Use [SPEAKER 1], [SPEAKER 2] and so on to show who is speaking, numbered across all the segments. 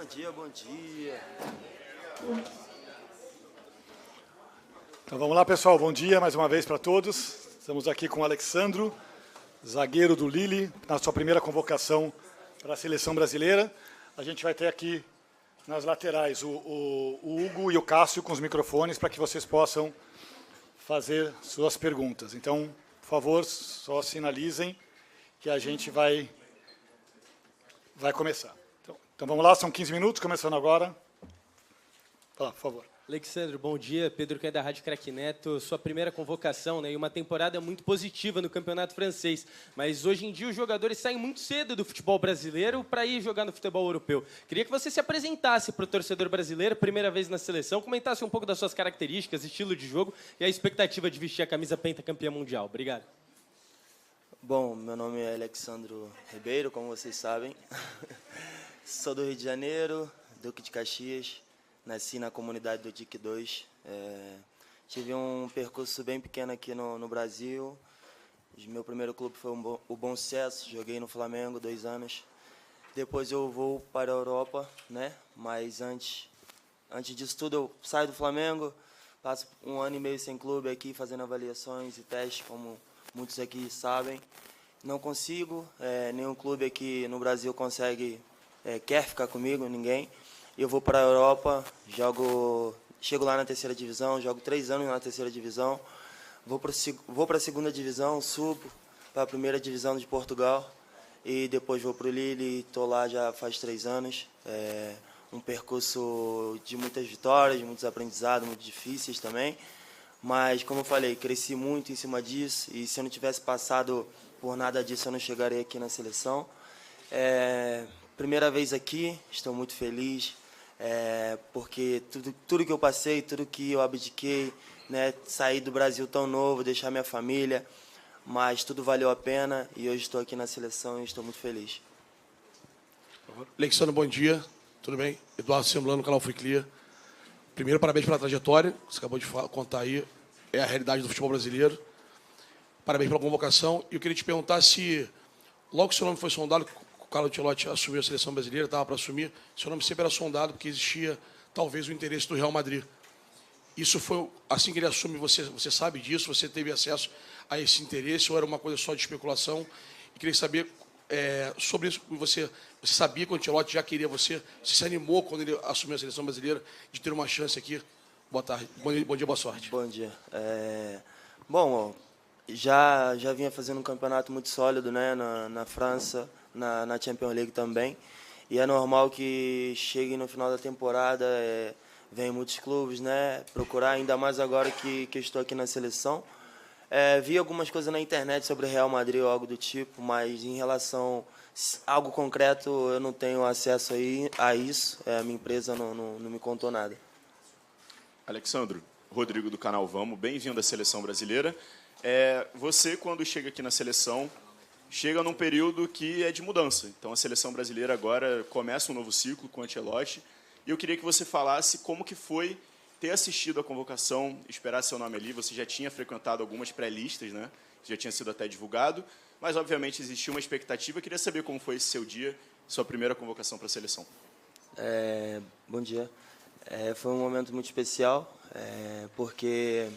[SPEAKER 1] dia, bom dia.
[SPEAKER 2] Então vamos lá, pessoal. Bom dia mais uma vez para todos. Estamos aqui com o Alexandro, zagueiro do Lille, na sua primeira convocação para a seleção brasileira. A gente vai ter aqui nas laterais o Hugo e o Cássio com os microfones para que vocês possam fazer suas perguntas. Então, por favor, só sinalizem que a gente vai começar. Então vamos lá, são 15 minutos, começando agora. Vai lá, por favor.
[SPEAKER 3] Alexandre, bom dia. Pedro Quer da Rádio Craque Neto. Sua primeira convocação, né? E uma temporada muito positiva no campeonato francês. Mas hoje em dia os jogadores saem muito cedo do futebol brasileiro para ir jogar no futebol europeu. Queria que você se apresentasse para o torcedor brasileiro, primeira vez na seleção, comentasse um pouco das suas características, estilo de jogo e a expectativa de vestir a camisa pentacampeã mundial. Obrigado.
[SPEAKER 1] Bom, meu nome é Alexandro Ribeiro, como vocês sabem. Sou do Rio de Janeiro, Duque de Caxias. Nasci na comunidade do DIC 2. Tive um percurso bem pequeno aqui no Brasil. Meu primeiro clube foi o Bom Sucesso. Joguei no Flamengo 2 anos. Depois eu vou para a Europa, né? Mas antes disso tudo, eu saio do Flamengo. Passo 1 ano e meio sem clube aqui, fazendo avaliações e testes, como muitos aqui sabem. Não consigo. Nenhum clube aqui no Brasil quer ficar comigo, ninguém. Eu vou para a Europa, chego lá na terceira divisão, jogo 3 anos na terceira divisão, vou para a segunda divisão, subo para a primeira divisão de Portugal e depois vou para o Lille, estou lá já faz 3 anos. Um percurso de muitas vitórias, muitos aprendizados, muito difíceis também, mas como eu falei, cresci muito em cima disso e se eu não tivesse passado por nada disso eu não chegaria aqui na seleção. Primeira vez aqui, estou muito feliz. Porque tudo que eu passei, tudo que eu abdiquei, né, sair do Brasil tão novo, deixar minha família, mas tudo valeu a pena e hoje estou aqui na seleção e estou muito feliz.
[SPEAKER 4] Alexandre, bom dia, tudo bem? Eduardo Semblano, canal Fui Clear. Primeiro, parabéns pela trajetória, você acabou de contar aí, é a realidade do futebol brasileiro. Parabéns pela convocação. E eu queria te perguntar se, logo que seu nome foi sondado, o Carlo Ancelotti assumiu a seleção brasileira, estava para assumir, seu nome sempre era sondado porque existia talvez o interesse do Real Madrid. Isso foi assim que ele assume, você sabe disso, você teve acesso a esse interesse ou era uma coisa só de especulação? E queria saber sobre isso, você sabia que o Ancelotti já queria você se animou quando ele assumiu a seleção brasileira de ter uma chance aqui? Boa tarde, bom dia, boa sorte.
[SPEAKER 1] Bom dia. Bom, já vinha fazendo um campeonato muito sólido, né, na França, na Champions League também. E é normal que chegue no final da temporada, vem muitos clubes, né, procurar, ainda mais agora que estou aqui na seleção. Vi algumas coisas na internet sobre Real Madrid ou algo do tipo, mas em relação a algo concreto, eu não tenho acesso a isso. A minha empresa não me contou nada.
[SPEAKER 5] Alexandro, Rodrigo do canal Vamos, bem-vindo à seleção brasileira. Você, quando chega aqui na seleção, chega num período que é de mudança. Então, a seleção brasileira agora começa um novo ciclo com o Ancelotti. E eu queria que você falasse como que foi ter assistido a convocação, esperar seu nome ali. Você já tinha frequentado algumas pré-listas, né? Já tinha sido até divulgado. Mas, obviamente, existia uma expectativa. Eu queria saber como foi esse seu dia, sua primeira convocação para a seleção.
[SPEAKER 1] Bom dia. Foi um momento muito especial, porque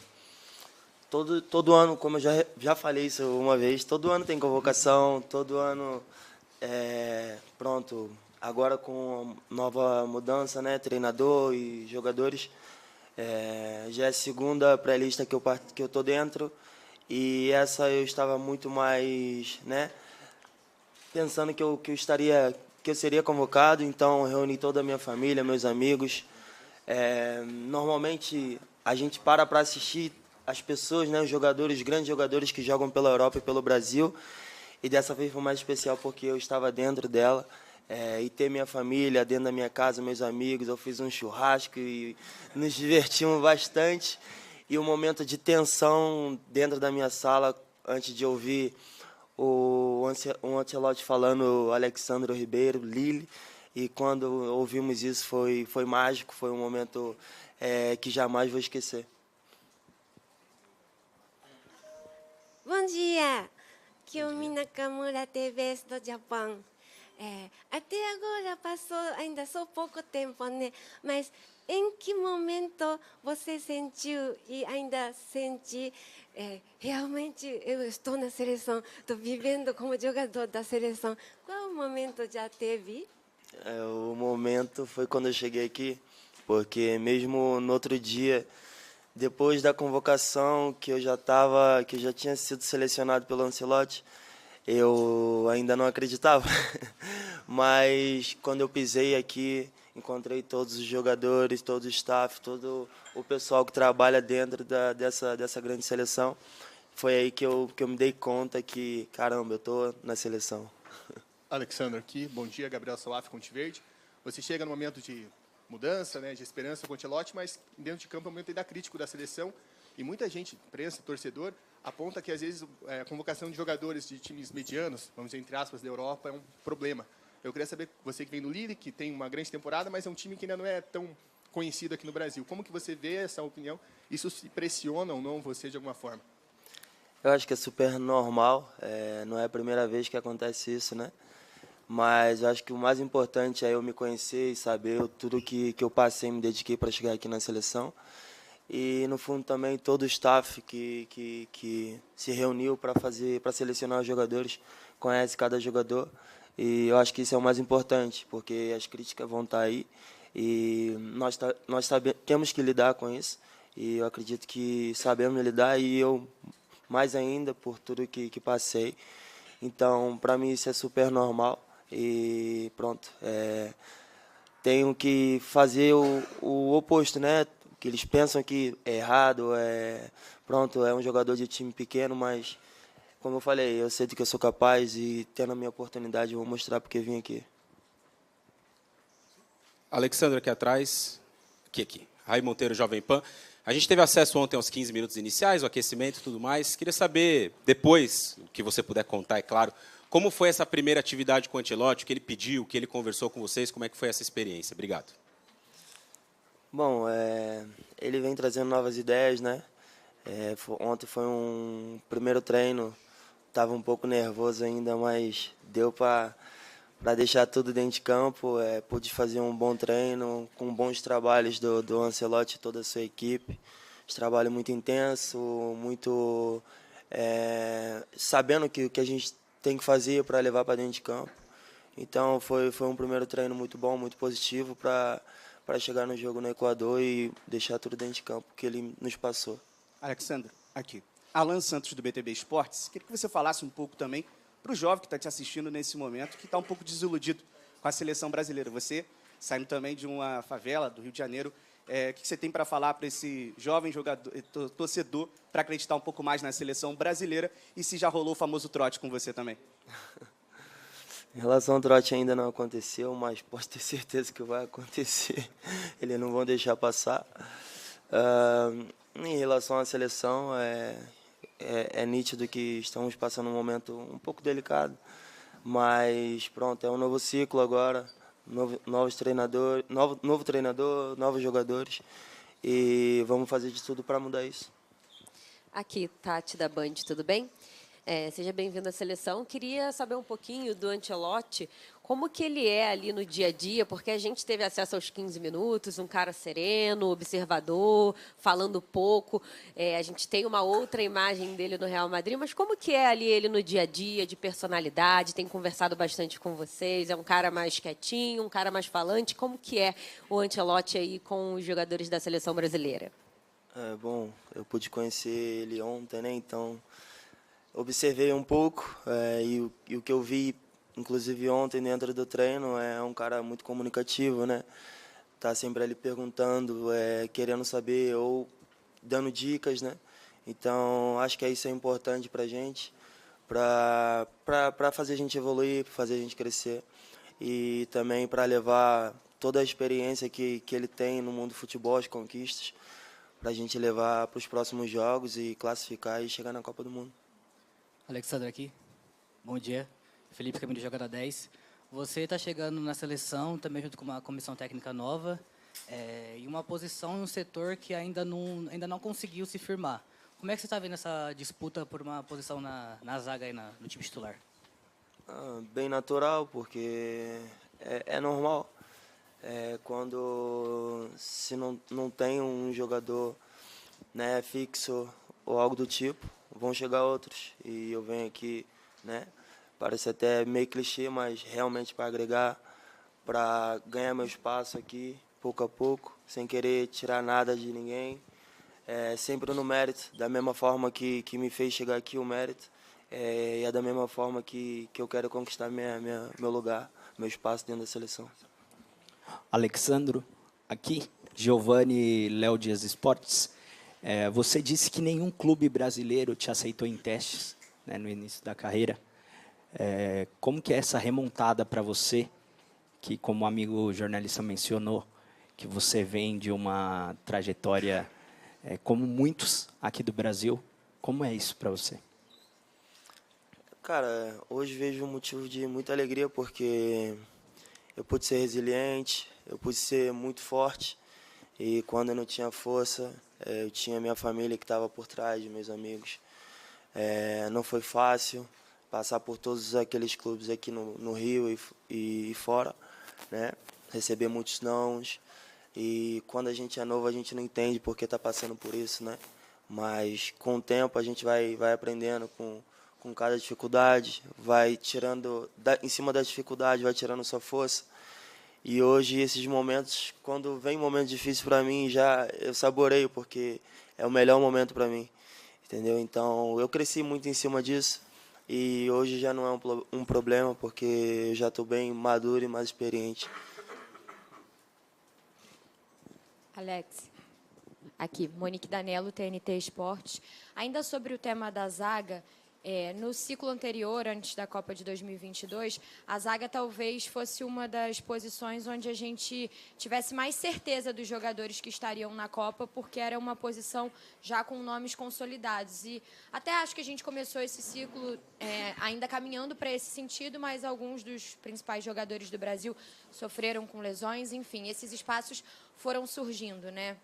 [SPEAKER 1] todo ano, como eu já falei isso uma vez, todo ano tem convocação, todo ano, pronto, agora com nova mudança, né, treinador e jogadores, já é a segunda pré-lista que eu estou dentro, e essa eu estava muito mais, né, pensando que eu seria convocado, então reuni toda a minha família, meus amigos. Normalmente a gente para assistir as pessoas, né, os jogadores, grandes jogadores que jogam pela Europa e pelo Brasil, e dessa vez foi mais especial porque eu estava dentro dela, e ter minha família dentro da minha casa, meus amigos, eu fiz um churrasco e nos divertimos bastante, e um momento de tensão dentro da minha sala, antes de ouvir o Ancelotti falando Alexandro Ribeiro, Lille, e quando ouvimos isso foi mágico, foi um momento que jamais vou esquecer.
[SPEAKER 6] Bom dia, Kyumi Nakamura, TBS do Japão. até agora passou ainda só pouco tempo, né? Mas em que momento você sentiu e ainda sente realmente eu estou na seleção, estou vivendo como jogador da seleção? Qual momento já teve?
[SPEAKER 1] O momento foi quando eu cheguei aqui, porque mesmo no outro dia, depois da convocação que eu já tinha sido selecionado pelo Ancelotti, eu ainda não acreditava. Mas quando eu pisei aqui, encontrei todos os jogadores, todo o staff, todo o pessoal que trabalha dentro dessa grande seleção. Foi aí que eu me dei conta que, caramba, eu estou na seleção.
[SPEAKER 7] Alexandre aqui, bom dia, Gabriel Salaf, Conte Verde. Você chega no momento de mudança, né, de esperança com o Ancelotti, mas dentro de campo é um momento ainda crítico da seleção. E muita gente, imprensa, torcedor, aponta que às vezes a convocação de jogadores de times medianos, vamos dizer, entre aspas, da Europa, é um problema. Eu queria saber, você que vem do Lille, que tem uma grande temporada, mas é um time que ainda não é tão conhecido aqui no Brasil. Como que você vê essa opinião? Isso se pressiona ou não você de alguma forma?
[SPEAKER 1] Eu acho que é super normal, não é a primeira vez que acontece isso, né? Mas eu acho que o mais importante é eu me conhecer e saber tudo que eu passei, me dediquei para chegar aqui na seleção. E, no fundo, também todo o staff que se reuniu para selecionar os jogadores, conhece cada jogador. E eu acho que isso é o mais importante, porque as críticas vão estar aí e nós temos que lidar com isso. E eu acredito que sabemos lidar e eu, mais ainda, por tudo que passei. Então, para mim, isso é super normal. E pronto, tenho que fazer o oposto, né? Que eles pensam que é errado, pronto, é um jogador de time pequeno, mas como eu falei, eu sei do que eu sou capaz e tendo a minha oportunidade eu vou mostrar porque vim aqui.
[SPEAKER 8] Alexandre aqui atrás, aqui. Raí Monteiro, Jovem Pan. A gente teve acesso ontem aos 15 minutos iniciais, o aquecimento e tudo mais. Queria saber, depois, o que você puder contar, é claro, como foi essa primeira atividade com o Ancelotti, o que ele pediu, o que ele conversou com vocês, como é que foi essa experiência? Obrigado.
[SPEAKER 1] Bom, ele vem trazendo novas ideias, né? Ontem foi um primeiro treino, estava um pouco nervoso ainda, mas deu para deixar tudo dentro de campo. Pude fazer um bom treino, com bons trabalhos do Ancelotti e toda a sua equipe. Trabalho muito intenso, muito sabendo o que a gente tem que fazer para levar para dentro de campo. Então foi um primeiro treino muito bom, muito positivo para chegar no jogo no Equador e deixar tudo dentro de campo que ele nos passou.
[SPEAKER 9] Alexandre, aqui. Alan Santos, do BTB Esportes. Queria que você falasse um pouco também para o jovem que está te assistindo nesse momento, que está um pouco desiludido com a seleção brasileira. Você, saindo também de uma favela do Rio de Janeiro, o que você tem para falar para esse jovem jogador, torcedor, para acreditar um pouco mais na seleção brasileira e se já rolou o famoso trote com você também?
[SPEAKER 1] Em relação ao trote ainda não aconteceu, mas posso ter certeza que vai acontecer. Eles não vão deixar passar. Em relação à seleção, é nítido que estamos passando um momento um pouco delicado, mas pronto, é um novo ciclo agora, novo treinador, novos jogadores, e vamos fazer de tudo para mudar isso.
[SPEAKER 10] Aqui, Tati da Band, tudo bem? Seja bem-vindo à seleção. Queria saber um pouquinho do Ancelotti, como que ele é ali no dia a dia, porque a gente teve acesso aos 15 minutos, um cara sereno, observador, falando pouco. A gente tem uma outra imagem dele no Real Madrid, mas como que é ali ele no dia a dia, de personalidade? Tem conversado bastante com vocês, é um cara mais quietinho, um cara mais falante. Como que é o Ancelotti aí com os jogadores da seleção brasileira?
[SPEAKER 1] Bom, eu pude conhecer ele ontem, né? Então observei um pouco e o que eu vi, inclusive ontem dentro do treino, é um cara muito comunicativo, né? Tá sempre ali perguntando, querendo saber ou dando dicas, né? Então acho que isso é importante para a gente, para fazer a gente evoluir, para fazer a gente crescer e também para levar toda a experiência que ele tem no mundo do futebol, as conquistas, para a gente levar para os próximos jogos e classificar e chegar na Copa do Mundo.
[SPEAKER 11] Alexandre aqui, bom dia. Felipe Caminho, jogada 10. Você está chegando na seleção, também junto com uma comissão técnica nova, e uma posição em um setor que ainda não conseguiu se firmar. Como é que você está vendo essa disputa por uma posição na zaga aí no time titular?
[SPEAKER 1] Bem natural, porque é normal. Quando se não tem um jogador, né, fixo ou algo do tipo, vão chegar outros. E eu venho aqui, né, parece até meio clichê, mas realmente para agregar, para ganhar meu espaço aqui, pouco a pouco, sem querer tirar nada de ninguém. Sempre no mérito, da mesma forma que me fez chegar aqui o mérito, e é da mesma forma que eu quero conquistar meu lugar, meu espaço dentro da seleção.
[SPEAKER 12] Alexandro, aqui, Giovanni Léo Dias Esportes. Você disse que nenhum clube brasileiro te aceitou em testes, né, no início da carreira. Como que é essa remontada para você, que como o amigo jornalista mencionou, que você vem de uma trajetória como muitos aqui do Brasil? Como é isso para você?
[SPEAKER 1] Cara, hoje vejo um motivo de muita alegria, porque eu pude ser resiliente, eu pude ser muito forte, e quando eu não tinha força, eu tinha minha família que estava por trás, meus amigos. Não foi fácil passar por todos aqueles clubes aqui no Rio e fora, né? Receber muitos nãos, e quando a gente é novo a gente não entende porque está passando por isso, né? Mas com o tempo a gente vai aprendendo com cada dificuldade, vai tirando, em cima da dificuldade, vai tirando sua força. E hoje, esses momentos, quando vem um momento difícil para mim, eu saboreio, porque é o melhor momento para mim, entendeu? Então, eu cresci muito em cima disso, e hoje já não é um problema, porque eu já estou bem maduro e mais experiente.
[SPEAKER 13] Alex, aqui, Monique Danello, TNT Esportes. Ainda sobre o tema da zaga, no ciclo anterior, antes da Copa de 2022, a zaga talvez fosse uma das posições onde a gente tivesse mais certeza dos jogadores que estariam na Copa, porque era uma posição já com nomes consolidados. E até acho que a gente começou esse ciclo ainda caminhando para esse sentido, mas alguns dos principais jogadores do Brasil sofreram com lesões. Enfim, esses espaços foram surgindo, né?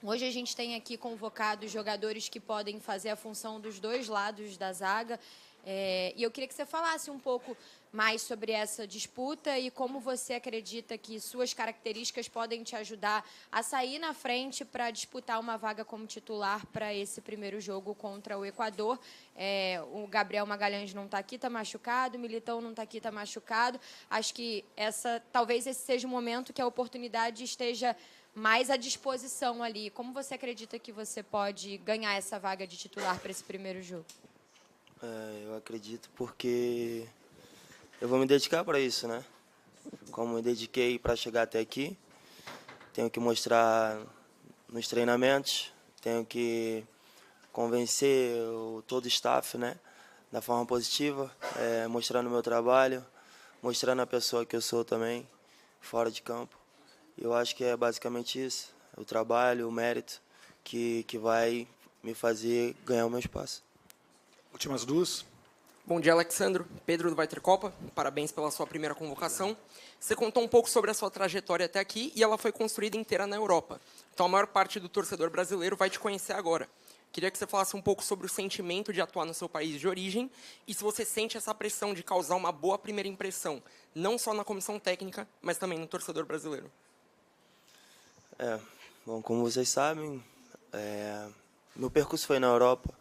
[SPEAKER 13] Hoje a gente tem aqui convocados jogadores que podem fazer a função dos dois lados da zaga. E eu queria que você falasse um pouco mais sobre essa disputa e como você acredita que suas características podem te ajudar a sair na frente para disputar uma vaga como titular para esse primeiro jogo contra o Equador. O Gabriel Magalhães não está aqui, está machucado, o Militão não está aqui, está machucado. Acho que talvez esse seja o momento que a oportunidade esteja mais à disposição ali. Como você acredita que você pode ganhar essa vaga de titular para esse primeiro jogo?
[SPEAKER 1] Eu acredito porque eu vou me dedicar para isso, né? Como me dediquei para chegar até aqui, tenho que mostrar nos treinamentos, tenho que convencer todo o staff, né? Da forma positiva, mostrando o meu trabalho, mostrando a pessoa que eu sou também, fora de campo. Eu acho que é basicamente isso, o trabalho, o mérito que vai me fazer ganhar o meu espaço.
[SPEAKER 2] Últimas duas.
[SPEAKER 14] Bom dia, Alexandro. Pedro do Vai Ter Copa. Parabéns pela sua primeira convocação. Você contou um pouco sobre a sua trajetória até aqui e ela foi construída inteira na Europa. Então, a maior parte do torcedor brasileiro vai te conhecer agora. Queria que você falasse um pouco sobre o sentimento de atuar no seu país de origem e se você sente essa pressão de causar uma boa primeira impressão, não só na comissão técnica, mas também no torcedor brasileiro.
[SPEAKER 1] Bom, como vocês sabem, meu percurso foi na Europa.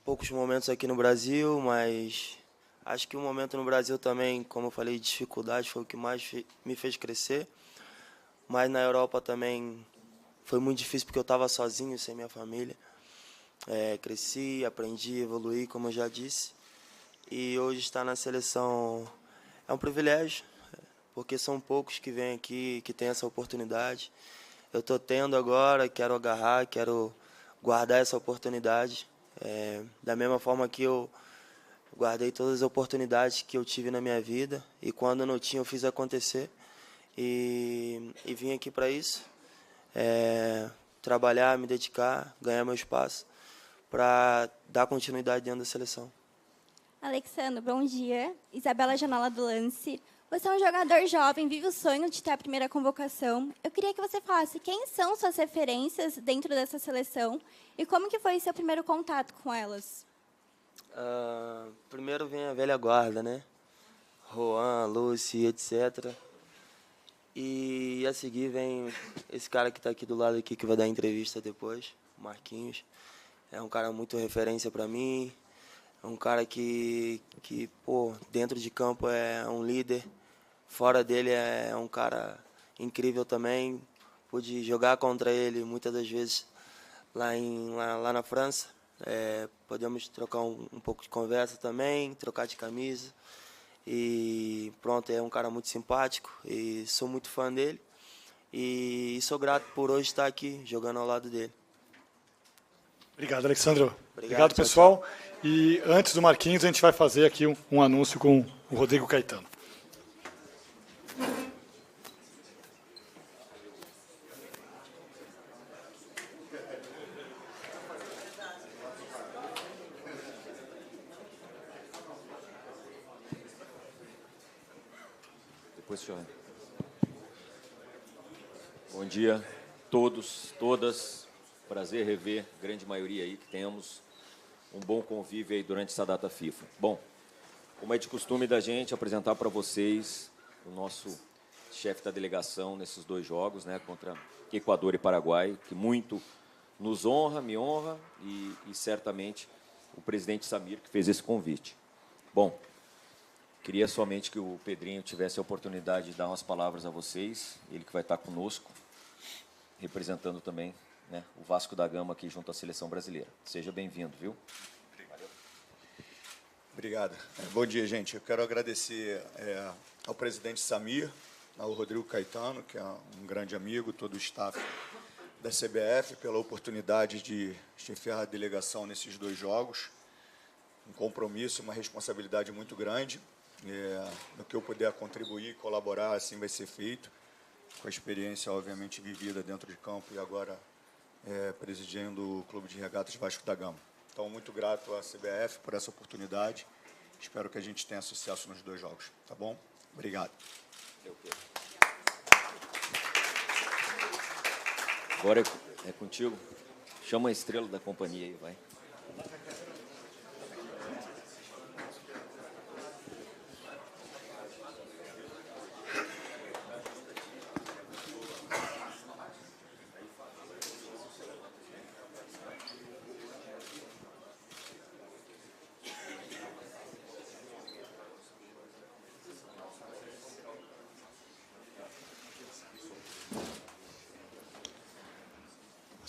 [SPEAKER 1] Poucos momentos aqui no Brasil, mas acho que o momento no Brasil também, como eu falei, dificuldade foi o que mais me fez crescer. Mas na Europa também foi muito difícil porque eu estava sozinho, sem minha família. Cresci, aprendi, evoluí, como eu já disse. E hoje estar na seleção é um privilégio, porque são poucos que vêm aqui, que têm essa oportunidade. Eu estou tendo agora, quero agarrar, quero guardar essa oportunidade. Da mesma forma que eu guardei todas as oportunidades que eu tive na minha vida, e quando não tinha eu fiz acontecer, e vim aqui para isso, trabalhar, me dedicar, ganhar meu espaço, para dar continuidade dentro da seleção.
[SPEAKER 15] Alexandro, bom dia. Isabela Janola do Lance. Você é um jogador jovem, vive o sonho de ter a primeira convocação. Eu queria que você falasse quem são suas referências dentro dessa seleção e como que foi seu primeiro contato com elas.
[SPEAKER 1] Primeiro vem a velha guarda, né? Juan, Lucy, etc. E a seguir vem esse cara que está aqui do lado aqui, que vai dar entrevista depois, Marquinhos. É um cara muito referência para mim. É um cara que, pô, dentro de campo é um líder. Fora dele é um cara incrível também. Pude jogar contra ele muitas das vezes lá na França. Podemos trocar um pouco de conversa também, trocar de camisa. E pronto, é um cara muito simpático e sou muito fã dele. E sou grato por hoje estar aqui jogando ao lado dele.
[SPEAKER 2] Obrigado, Alexandro.
[SPEAKER 1] Obrigado, tchau,
[SPEAKER 2] pessoal. E antes do Marquinhos, a gente vai fazer aqui um anúncio com o Rodrigo Caetano.
[SPEAKER 16] Bom dia, todos, todas. Prazer rever, grande maioria aí que temos um bom convívio aí durante essa data FIFA. Bom, como é de costume da gente apresentar para vocês o nosso chefe da delegação nesses 2 jogos, né, contra Equador e Paraguai, que muito nos honra, me honra e certamente o presidente Samir que fez esse convite. Bom, queria somente que o Pedrinho tivesse a oportunidade de dar umas palavras a vocês, ele que vai estar conosco, representando também, né, o Vasco da Gama aqui junto à seleção brasileira. Seja bem-vindo, viu?
[SPEAKER 17] Obrigado. Bom dia, gente. Eu quero agradecer ao presidente Samir, ao Rodrigo Caetano, que é um grande amigo, todo o staff da CBF, pela oportunidade de chefiar a delegação nesses 2 jogos. Um compromisso, uma responsabilidade muito grande. No que eu puder contribuir, colaborar, assim vai ser feito, com a experiência, obviamente, vivida dentro de campo e agora presidindo o Clube de Regatas Vasco da Gama. Então, muito grato à CBF por essa oportunidade. Espero que a gente tenha sucesso nos 2 jogos. Tá bom? Obrigado.
[SPEAKER 16] Agora é contigo. Chama a estrela da companhia aí, vai.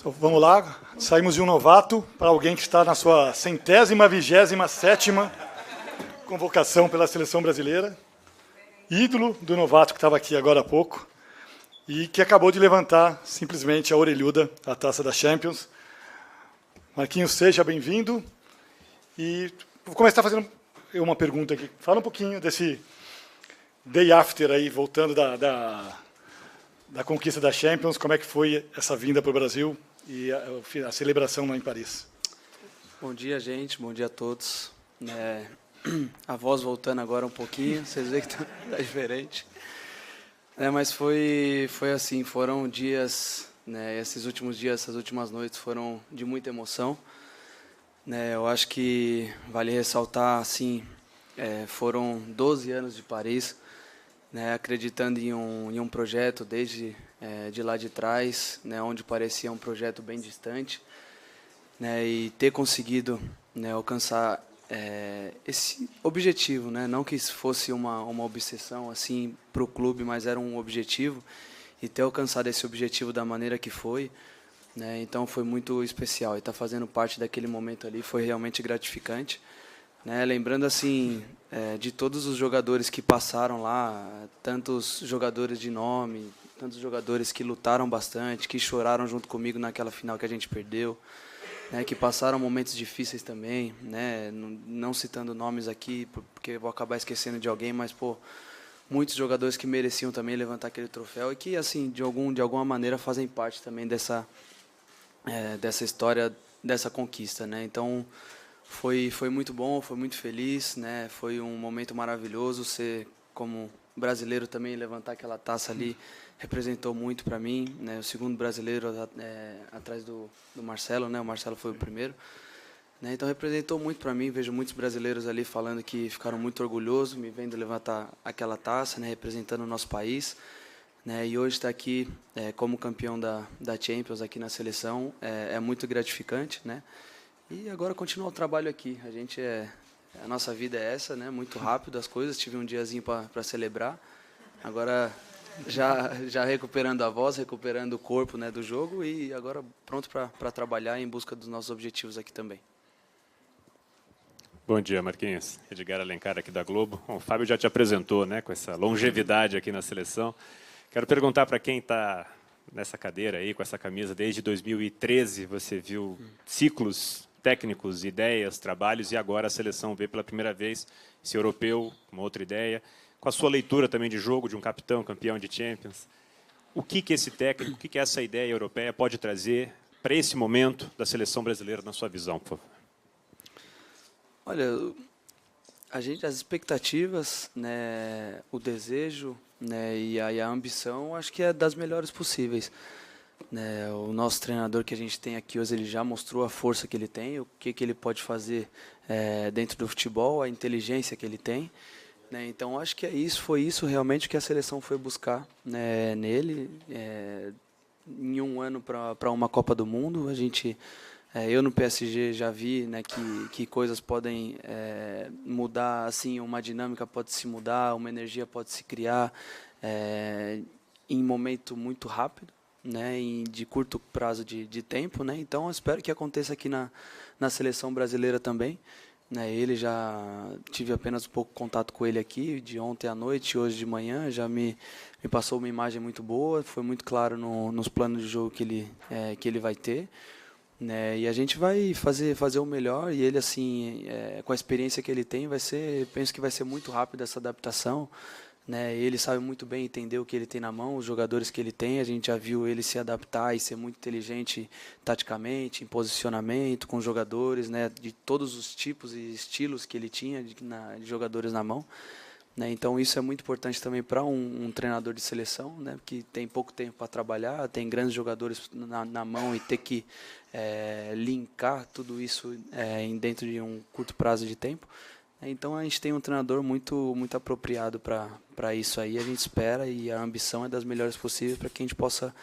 [SPEAKER 2] Então, vamos lá, saímos de um novato para alguém que está na sua 127ª convocação pela seleção brasileira, ídolo do novato que estava aqui agora há pouco e que acabou de levantar simplesmente a orelhuda, a taça da Champions. Marquinhos, seja bem-vindo. E vou começar fazendo uma pergunta aqui. Fala um pouquinho desse day after aí, voltando da conquista da Champions, como é que foi essa vinda para o Brasil e a celebração lá em Paris?
[SPEAKER 18] Bom dia, gente. Bom dia a todos. A voz voltando agora um pouquinho, vocês veem que tá diferente. Mas foi assim, foram dias, né, esses últimos dias, essas últimas noites foram de muita emoção. Eu acho que vale ressaltar, assim, foram 12 anos de Paris, né, acreditando em um projeto desde de lá de trás, né, onde parecia um projeto bem distante, né, e ter conseguido, né, alcançar esse objetivo, né, não que isso fosse uma obsessão assim para o clube, mas era um objetivo, e ter alcançado esse objetivo da maneira que foi, né, então foi muito especial, e estar fazendo parte daquele momento ali foi realmente gratificante. Né, lembrando assim de todos os jogadores que passaram lá, tantos jogadores de nome, tantos jogadores que lutaram bastante, que choraram junto comigo naquela final que a gente perdeu, né, que passaram momentos difíceis também, né, não citando nomes aqui porque vou acabar esquecendo de alguém, mas muitos jogadores que mereciam também levantar aquele troféu e que assim de alguma maneira fazem parte também dessa história, dessa conquista, né? Então foi muito bom, foi muito feliz, né? Foi um momento maravilhoso. Ser como brasileiro também, levantar aquela taça ali representou muito para mim, né? O segundo brasileiro atrás do Marcelo, né? O Marcelo foi o primeiro, né? Então representou muito para mim. Vejo muitos brasileiros ali falando que ficaram muito orgulhosos, me vendo levantar aquela taça, né, representando o nosso país, né? E hoje estar aqui como campeão da Champions aqui na seleção é muito gratificante, né? E agora continuar o trabalho aqui. A nossa vida é essa, né? Muito rápido as coisas. Tive um diazinho para celebrar. Agora já recuperando a voz, recuperando o corpo, né, do jogo, e agora pronto para trabalhar em busca dos nossos objetivos aqui também.
[SPEAKER 19] Bom dia, Marquinhos. Edgar Alencar aqui da Globo. Bom, o Fábio já te apresentou, né, com essa longevidade aqui na seleção. Quero perguntar para quem está nessa cadeira aí, com essa camisa, desde 2013, você viu ciclos técnicos, ideias, trabalhos, e agora a seleção vê pela primeira vez esse europeu, uma outra ideia, com a sua leitura também de jogo, de um capitão, campeão de Champions. O que esse técnico, o que essa ideia europeia pode trazer para esse momento da seleção brasileira, na sua visão, por favor?
[SPEAKER 18] Olha, as expectativas, né, o desejo, né, e a ambição, acho que é das melhores possíveis. Né, o nosso treinador que a gente tem aqui hoje, ele já mostrou a força que ele tem, o que ele pode fazer dentro do futebol, a inteligência que ele tem. Né, então, acho que foi isso realmente que a seleção foi buscar, né, nele. Em um ano para uma Copa do Mundo, eu no PSG já vi, né, que coisas podem mudar, assim, uma dinâmica pode se mudar, uma energia pode se criar em momento muito rápido, né, de curto prazo de tempo, né. Então eu espero que aconteça aqui na seleção brasileira também, né. Ele já tive apenas um pouco contato com ele aqui de ontem à noite, hoje de manhã, já me passou uma imagem muito boa, foi muito claro nos planos de jogo que ele vai ter, né. E a gente vai fazer o melhor, e ele, assim, com a experiência que ele tem, penso que vai ser muito rápido essa adaptação. Né, ele sabe muito bem entender o que ele tem na mão, os jogadores que ele tem. A gente já viu ele se adaptar e ser muito inteligente taticamente, em posicionamento, com os jogadores, né, de todos os tipos e estilos que ele tinha de jogadores na mão. Né, então isso é muito importante também para um treinador de seleção, né, que tem pouco tempo para trabalhar, tem grandes jogadores na mão, e ter que linkar tudo isso dentro de um curto prazo de tempo. Então a gente tem um treinador muito apropriado para isso aí. A gente espera, e a ambição é das melhores possíveis para que a gente possa,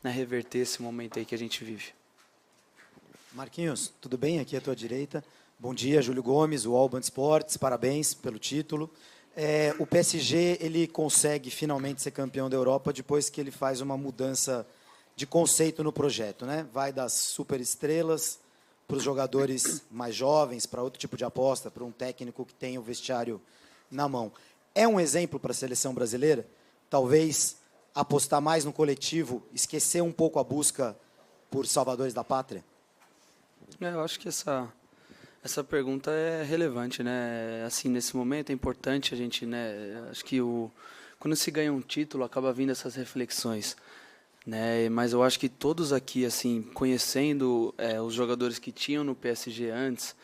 [SPEAKER 18] né, reverter esse momento aí que a gente vive.
[SPEAKER 20] Marquinhos, tudo bem? Aqui à tua direita. Bom dia, Júlio Gomes, o All Band Sports, parabéns pelo título. O PSG, ele consegue finalmente ser campeão da Europa depois que ele faz uma mudança de conceito no projeto, né? Vai das superestrelas para os jogadores mais jovens, para outro tipo de aposta, para um técnico que tem o vestiário na mão. É um exemplo para a seleção brasileira? Talvez apostar mais no coletivo, esquecer um pouco a busca por salvadores da pátria?
[SPEAKER 18] Eu acho que essa pergunta é relevante, né? Assim, nesse momento é importante a gente, né? Acho que quando se ganha um título, acaba vindo essas reflexões. Né, mas eu acho que todos aqui, assim, conhecendo os jogadores que tinham no PSG antes,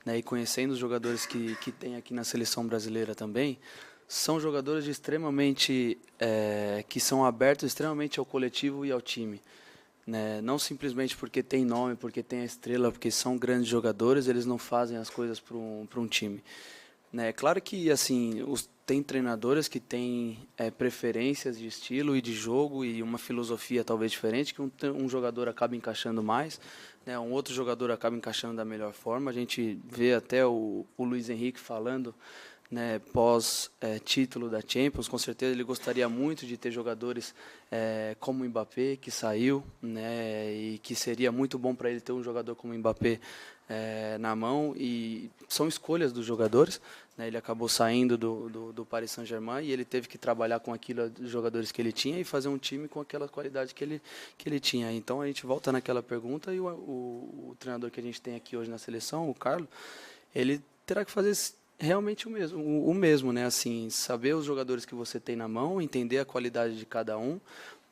[SPEAKER 18] né, e conhecendo os jogadores que tem aqui na seleção brasileira também, são jogadores extremamente que são abertos extremamente ao coletivo e ao time. Né, não simplesmente porque tem nome, porque tem a estrela, porque são grandes jogadores, eles não fazem as coisas para um time. Né, claro que, assim, tem treinadores que têm preferências de estilo e de jogo e uma filosofia talvez diferente, que um jogador acaba encaixando mais, né, um outro jogador acaba encaixando da melhor forma. A gente vê até o Luiz Henrique falando, né, pós título da Champions, com certeza ele gostaria muito de ter jogadores como o Mbappé, que saiu, né, e que seria muito bom para ele ter um jogador como o Mbappé na mão, e são escolhas dos jogadores. Né, ele acabou saindo do Paris Saint-Germain, e ele teve que trabalhar com aquilo, dos jogadores que ele tinha, e fazer um time com aquela qualidade que ele tinha. Então a gente volta naquela pergunta, e o treinador que a gente tem aqui hoje na seleção, o Carlos, ele terá que fazer realmente o mesmo, né? Assim, saber os jogadores que você tem na mão, entender a qualidade de cada um,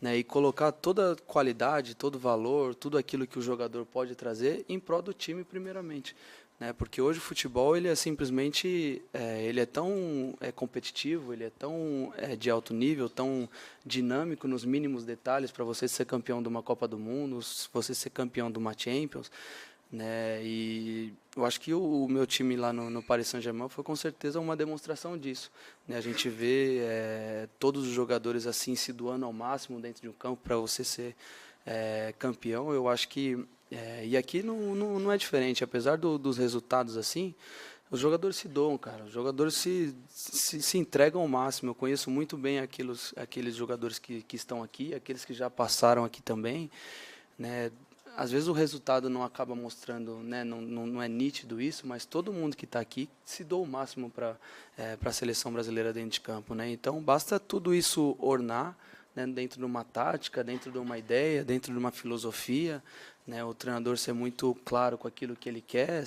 [SPEAKER 18] né, e colocar toda a qualidade, todo o valor, tudo aquilo que o jogador pode trazer em prol do time primeiramente. Né, porque hoje o futebol, ele é simplesmente ele é tão competitivo, ele é tão de alto nível, tão dinâmico nos mínimos detalhes, para você ser campeão de uma Copa do Mundo, você ser campeão de uma Champions. né? E eu acho que o meu time lá no Paris Saint-Germain foi com certeza uma demonstração disso, né? A gente vê todos os jogadores assim se doando ao máximo dentro de um campo para você ser campeão. Eu acho que e aqui não é diferente, apesar dos resultados assim. Os jogadores se doam, cara. Os jogadores se entregam ao máximo. Eu conheço muito bem aqueles jogadores que estão aqui, aqueles que já passaram aqui também, né? Às vezes o resultado não acaba mostrando, né? Não é nítido isso, mas todo mundo que está aqui se doa o máximo para a seleção brasileira dentro de campo, né? Então basta tudo isso ornar, né, dentro de uma tática, dentro de uma ideia, dentro de uma filosofia, né? O treinador ser muito claro com aquilo que ele quer,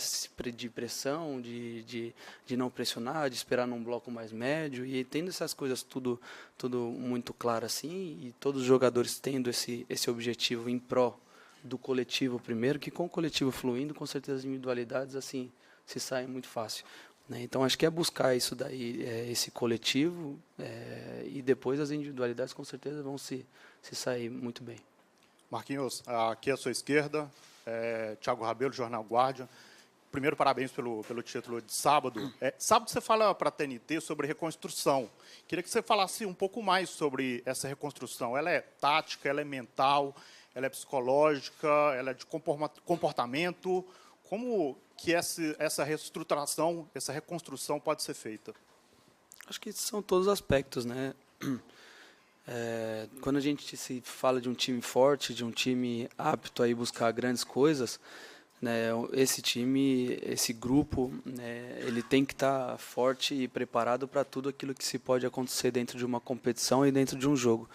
[SPEAKER 18] de pressão, de não pressionar, de esperar num bloco mais médio, e tendo essas coisas tudo muito claro assim, e todos os jogadores tendo esse objetivo em pró do coletivo primeiro, que com o coletivo fluindo, com certeza as individualidades assim se saem muito fácil, né? Então acho que é buscar isso daí, esse coletivo, e depois as individualidades com certeza vão se sair muito bem.
[SPEAKER 21] Marquinhos, aqui à sua esquerda, Thiago Rabelo, Jornal Guardian. Primeiro, parabéns pelo título de sábado. Sábado você fala para a TNT sobre reconstrução. Queria que você falasse um pouco mais sobre essa reconstrução. Ela é tática, ela é mental, ela é psicológica, ela é de comportamento. Como que essa reestruturação, essa reconstrução pode ser feita?
[SPEAKER 18] Acho que são todos os aspectos, né? Quando a gente se fala de um time forte, de um time apto a ir buscar grandes coisas, né, esse time, esse grupo, né, ele tem que estar forte e preparado para tudo aquilo que se pode acontecer dentro de uma competição e dentro de um jogo.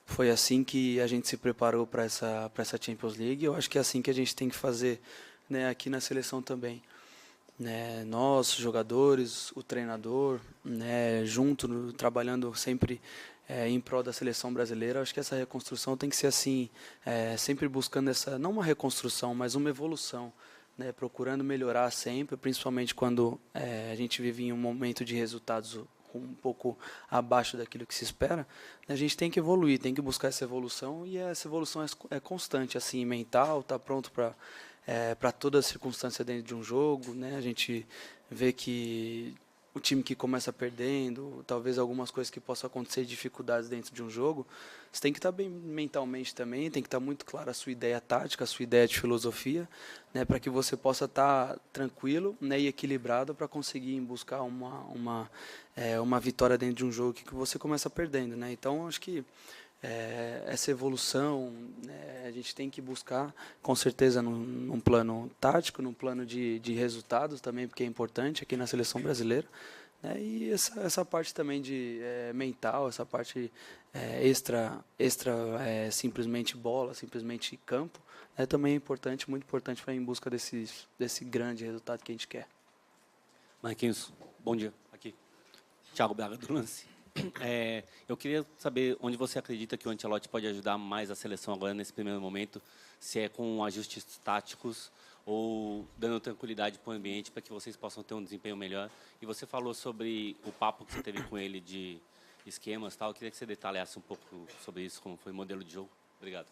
[SPEAKER 18] Foi assim que a gente se preparou para essa Champions League. Eu acho que é assim que a gente tem que fazer, né, aqui na seleção também. Né, nós, jogadores, o treinador, né, junto, trabalhando sempre em prol da seleção brasileira. Acho que essa reconstrução tem que ser assim, sempre buscando não uma reconstrução, mas uma evolução, né, procurando melhorar sempre, principalmente quando a gente vive em um momento de resultados um pouco abaixo daquilo que se espera. A gente tem que evoluir, tem que buscar essa evolução, e essa evolução é constante, assim, mental, tá pronto para toda circunstância dentro de um jogo, né? A gente vê que o time que começa perdendo, talvez algumas coisas que possam acontecer, dificuldades dentro de um jogo, você tem que estar bem mentalmente também, tem que estar muito clara a sua ideia tática, a sua ideia de filosofia, né, para que você possa estar tranquilo, né, e equilibrado para conseguir buscar uma vitória dentro de um jogo que você começa perdendo, né? Então, acho que essa evolução, né, a gente tem que buscar, com certeza, num plano tático, num plano de resultados também, porque é importante aqui na seleção brasileira, né, e essa parte também de mental, essa parte extra simplesmente bola, simplesmente campo, também é importante, muito importante para ir em busca desse grande resultado que a gente quer.
[SPEAKER 22] Marquinhos, bom dia. Aqui, Thiago Braga do Lance. Eu queria saber onde você acredita que o Ancelotti pode ajudar mais a seleção agora nesse primeiro momento, se é com ajustes táticos ou dando tranquilidade para o ambiente para que vocês possam ter um desempenho melhor. E você falou sobre o papo que você teve com ele de esquemas e tal. Eu queria que você detalhasse um pouco sobre isso, como foi o modelo de jogo. Obrigado.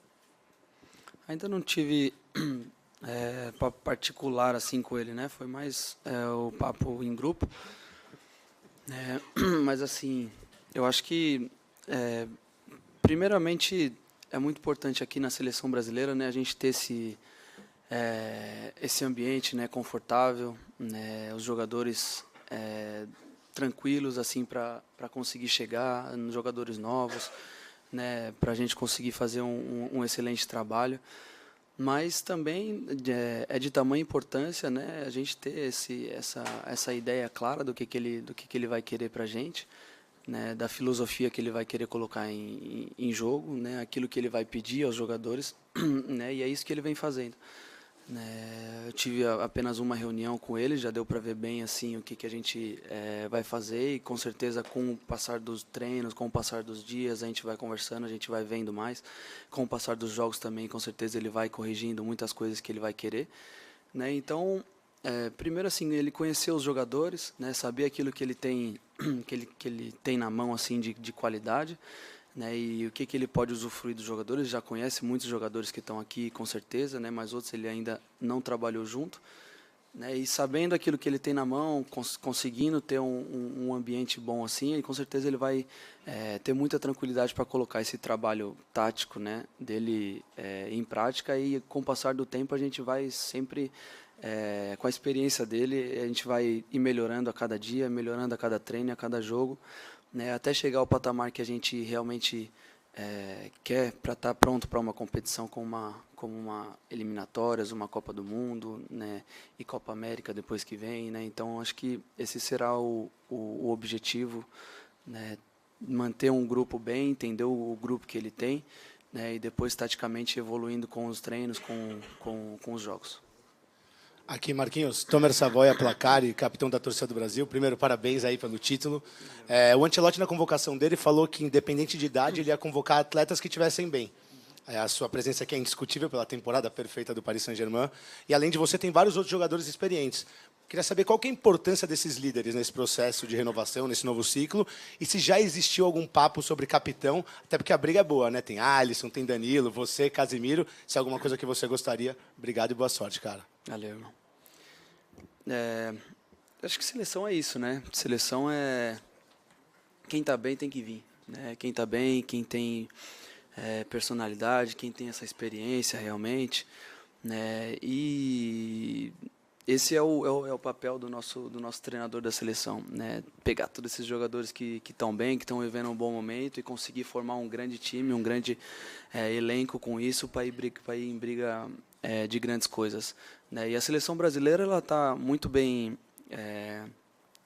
[SPEAKER 18] Ainda não tive papo particular assim com ele, né? Foi mais o papo em grupo. Mas assim, eu acho que primeiramente é muito importante aqui na seleção brasileira, né, a gente ter esse ambiente, né, confortável, né, os jogadores tranquilos assim para conseguir chegar, jogadores novos, né, para a gente conseguir fazer um excelente trabalho. Mas também é de tamanha importância, né, a gente ter essa ideia clara do que ele vai querer para a gente, né, da filosofia que ele vai querer colocar em jogo, né, aquilo que ele vai pedir aos jogadores, né, e é isso que ele vem fazendo. Eu tive apenas uma reunião com ele, já deu para ver bem assim o que a gente vai fazer, e com certeza com o passar dos treinos, com o passar dos dias, a gente vai conversando, a gente vai vendo mais. Com o passar dos jogos também, com certeza ele vai corrigindo muitas coisas que ele vai querer, né? Então, primeiro assim, ele conhecer os jogadores, né, saber aquilo que ele tem, que ele tem na mão assim de qualidade, né, e o que ele pode usufruir dos jogadores. Ele já conhece muitos jogadores que estão aqui, com certeza, né, mas outros ele ainda não trabalhou junto. Né, e sabendo aquilo que ele tem na mão, conseguindo ter um ambiente bom assim, e com certeza ele vai ter muita tranquilidade para colocar esse trabalho tático, né, dele em prática, e com o passar do tempo a gente vai sempre, com a experiência dele, a gente vai ir melhorando a cada dia, melhorando a cada treino, a cada jogo, né, até chegar ao patamar que a gente realmente quer, para estar pronto para uma competição como uma eliminatórias, uma Copa do Mundo, né, e Copa América depois que vem, né. Então acho que esse será o objetivo, né, manter um grupo bem, entender o grupo que ele tem, né, e depois taticamente evoluindo com os treinos, com os jogos.
[SPEAKER 3] Aqui, Marquinhos, Tomer Savoia, placar e capitão da torcida do Brasil. Primeiro, parabéns aí pelo título. O Ancelotti, na convocação dele, falou que, independente de idade, ele ia convocar atletas que estivessem bem. A sua presença aqui é indiscutível pela temporada perfeita do Paris Saint-Germain. E, além de você, tem vários outros jogadores experientes. Queria saber qual que é a importância desses líderes nesse processo de renovação, nesse novo ciclo, e se já existiu algum papo sobre capitão, até porque a briga é boa, né? Tem Alisson, tem Danilo, você, Casemiro. Se é alguma coisa que você gostaria, obrigado e boa sorte, cara.
[SPEAKER 18] Valeu, irmão. Acho que seleção é isso, né? Seleção é... Quem está bem tem que vir, né? Quem está bem, quem tem personalidade, quem tem essa experiência realmente, né? E esse é o papel do nosso treinador da seleção, né? Pegar todos esses jogadores que estão bem, que estão vivendo um bom momento e conseguir formar um grande time, um grande elenco com isso para ir em briga de grandes coisas, né? E a seleção brasileira ela está muito bem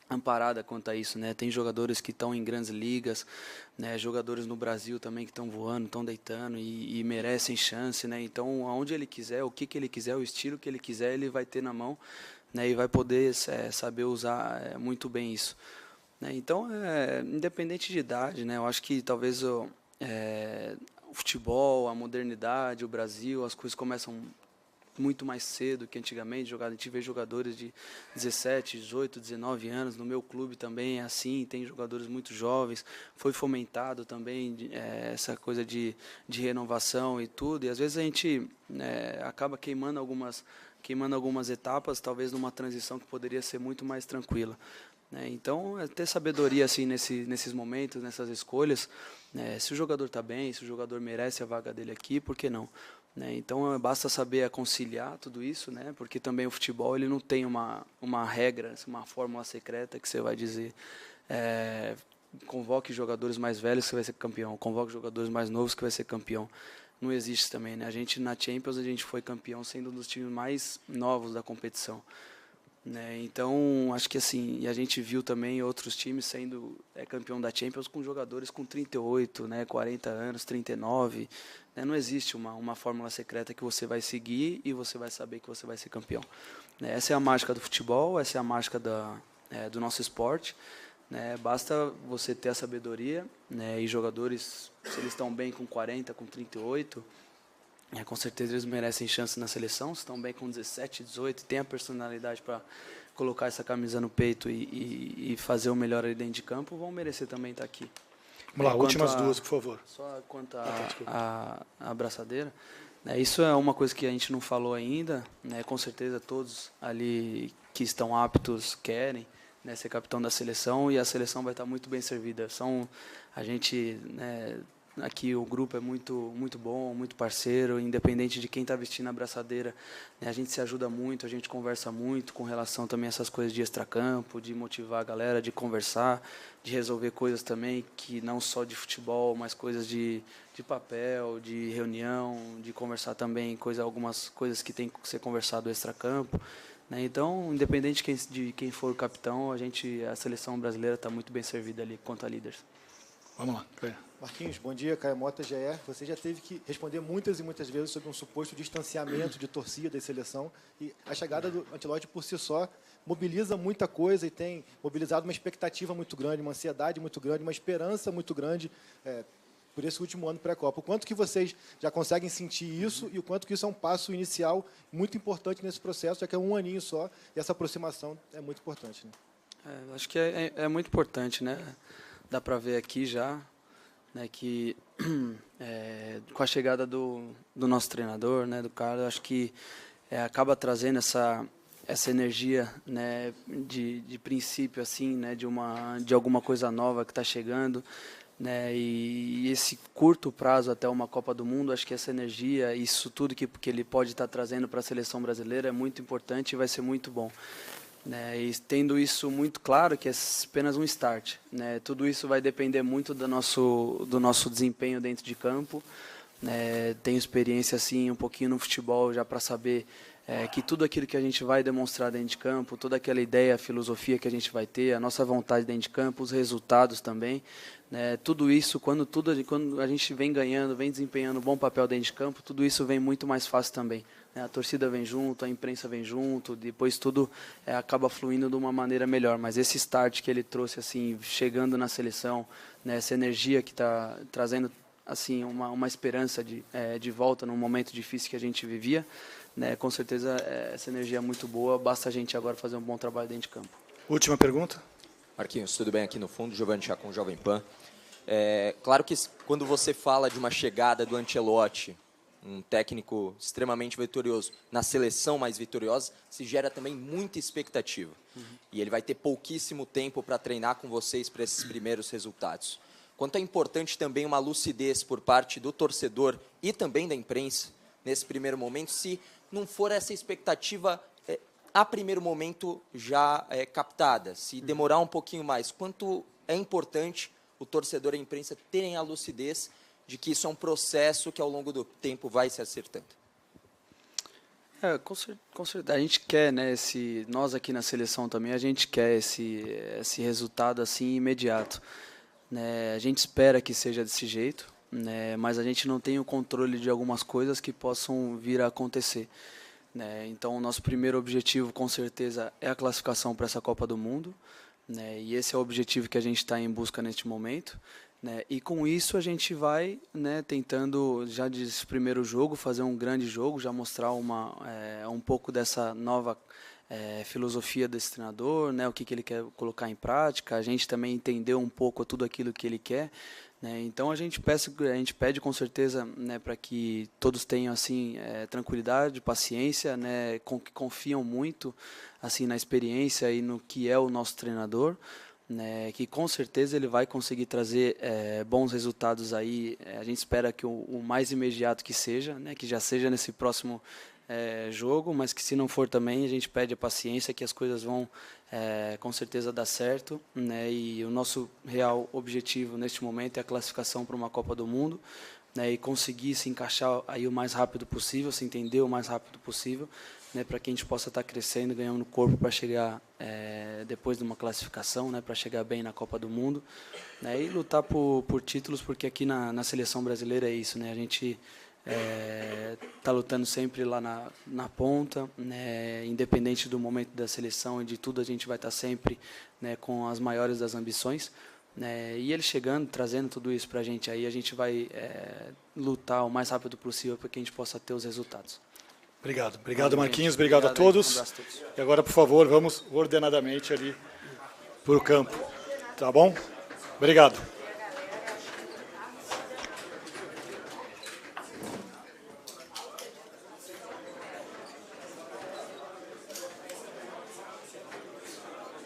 [SPEAKER 18] amparada quanto a isso, né? Tem jogadores que estão em grandes ligas, né? Jogadores no Brasil também que estão voando, estão deitando e merecem chance, né? Então, aonde ele quiser, o que ele quiser, o estilo que ele quiser, ele vai ter na mão, né? E vai poder saber usar muito bem isso, né? Então, independente de idade, né? Eu acho que talvez o futebol, a modernidade, o Brasil, as coisas começam muito mais cedo que antigamente. A gente vê jogadores de 17, 18, 19 anos. No meu clube também é assim, tem jogadores muito jovens. Foi fomentado também essa coisa de renovação e tudo. E às vezes a gente acaba queimando algumas etapas, talvez numa transição que poderia ser muito mais tranquila, né? Então, ter sabedoria assim nesses momentos, nessas escolhas, né? Se o jogador está bem, se o jogador merece a vaga dele aqui, por que não? Né? Então, basta saber conciliar tudo isso, né? Porque também o futebol ele não tem uma regra, uma fórmula secreta que você vai dizer convoque jogadores mais velhos que vai ser campeão, convoque jogadores mais novos que vai ser campeão. Não existe também, né? A gente na Champions a gente foi campeão sendo um dos times mais novos da competição, né? Então, acho que assim, e a gente viu também outros times sendo campeão da Champions com jogadores com 38, né, 40 anos, 39, né? Não existe uma fórmula secreta que você vai seguir e você vai saber que você vai ser campeão, né? Essa é a mágica do futebol, essa é a mágica do nosso esporte, né? Basta você ter a sabedoria, né? E jogadores, se eles estão bem com 40, com 38, com certeza eles merecem chance na seleção. Se estão bem com 17, 18, tem a personalidade para colocar essa camisa no peito e fazer o melhor ali dentro de campo, vão merecer também estar aqui.
[SPEAKER 2] Vamos lá, últimas duas, por favor.
[SPEAKER 18] Só quanto a abraçadeira, né, isso é uma coisa que a gente não falou ainda, né? Com certeza todos ali que estão aptos querem, né, ser capitão da seleção, e a seleção vai estar muito bem servida. A gente, né, aqui o grupo é muito bom, muito parceiro, independente de quem está vestindo a abraçadeira, né, a gente se ajuda muito, a gente conversa muito com relação também a essas coisas de extracampo, de motivar a galera, de conversar, de resolver coisas também que não só de futebol, mas coisas de papel, de reunião, de conversar também algumas coisas que tem que ser conversado extracampo, né? Então, independente de quem for o capitão, a seleção brasileira está muito bem servida ali quanto a líderes.
[SPEAKER 2] Vamos lá.
[SPEAKER 4] Marquinhos, bom dia. Caio Mota, GE. Você já teve que responder muitas e muitas vezes sobre um suposto distanciamento de torcida e seleção. E a chegada do Ancelotti, por si só, mobiliza muita coisa e tem mobilizado uma expectativa muito grande, uma ansiedade muito grande, uma esperança muito grande por esse último ano pré-Copa. O quanto que vocês já conseguem sentir isso e o quanto que isso é um passo inicial muito importante nesse processo, já que é um aninho só, e essa aproximação é muito importante, né?
[SPEAKER 18] Acho que é muito importante, né? Dá para ver aqui já, né, que com a chegada do nosso treinador, né, do Carlos, acho que acaba trazendo essa energia, né, de princípio, assim, né, de alguma coisa nova que está chegando, né, e esse curto prazo até uma Copa do Mundo, acho que essa energia, isso tudo que ele pode estar trazendo para a seleção brasileira é muito importante e vai ser muito bom. Né, e tendo isso muito claro, que é apenas um start. Né, tudo isso vai depender muito do nosso desempenho dentro de campo. Né, tenho experiência assim, um pouquinho no futebol já para saber que tudo aquilo que a gente vai demonstrar dentro de campo, toda aquela ideia, a filosofia que a gente vai ter, a nossa vontade dentro de campo, os resultados também, né, tudo isso, quando a gente vem ganhando, vem desempenhando um bom papel dentro de campo, tudo isso vem muito mais fácil também. Né, a torcida vem junto, a imprensa vem junto, depois tudo acaba fluindo de uma maneira melhor. Mas esse start que ele trouxe, assim, chegando na seleção, né, essa energia que está trazendo assim uma esperança de volta num momento difícil que a gente vivia, né, com certeza essa energia é muito boa, basta a gente agora fazer um bom trabalho dentro de campo.
[SPEAKER 2] Última pergunta.
[SPEAKER 5] Marquinhos, tudo bem aqui no fundo? Giovanni Chacon, Jovem Pan. Claro que quando você fala de uma chegada do Ancelotti, um técnico extremamente vitorioso, na seleção mais vitoriosa, se gera também muita expectativa. E ele vai ter pouquíssimo tempo para treinar com vocês para esses primeiros resultados. Quanto é importante também uma lucidez por parte do torcedor e também da imprensa, nesse primeiro momento, se não for essa expectativa a primeiro momento já captada, se demorar um pouquinho mais, quanto é importante o torcedor e a imprensa terem a lucidez de que isso é um processo que ao longo do tempo vai se acertando?
[SPEAKER 18] Com certeza. A gente quer, né, nós aqui na seleção também, a gente quer esse resultado assim imediato. Né? A gente espera que seja desse jeito, né, mas a gente não tem o controle de algumas coisas que possam vir a acontecer. Né? Então, o nosso primeiro objetivo, com certeza, é a classificação para essa Copa do Mundo. Né? E esse é o objetivo que a gente está em busca neste momento. Né? E com isso a gente vai, né, tentando, já desse primeiro jogo, fazer um grande jogo, já mostrar um pouco dessa nova filosofia desse treinador, né, o que ele quer colocar em prática, a gente também entender um pouco tudo aquilo que ele quer. Né? Então a gente pede com certeza, né, para que todos tenham assim tranquilidade, paciência, né, que confiam muito assim na experiência e no que é o nosso treinador, né, que com certeza ele vai conseguir trazer bons resultados aí. A gente espera que o mais imediato que seja, né, que já seja nesse próximo jogo, mas que se não for também a gente pede a paciência que as coisas vão com certeza dar certo, né, e o nosso real objetivo neste momento é a classificação para uma Copa do Mundo, né, e conseguir se encaixar aí o mais rápido possível, se entender o mais rápido possível, né, para que a gente possa estar crescendo, ganhando corpo para chegar depois de uma classificação, né, para chegar bem na Copa do Mundo, né, e lutar por títulos, porque aqui na seleção brasileira é isso, né, a gente está lutando sempre lá na ponta, né, independente do momento da seleção e de tudo, a gente vai estar sempre, né, com as maiores das ambições, né, e ele chegando, trazendo tudo isso para a gente vai lutar o mais rápido possível para que a gente possa ter os resultados.
[SPEAKER 2] Obrigado. Obrigado, Marquinhos. Obrigado a todos. E agora, por favor, vamos ordenadamente ali para o campo. Tá bom? Obrigado.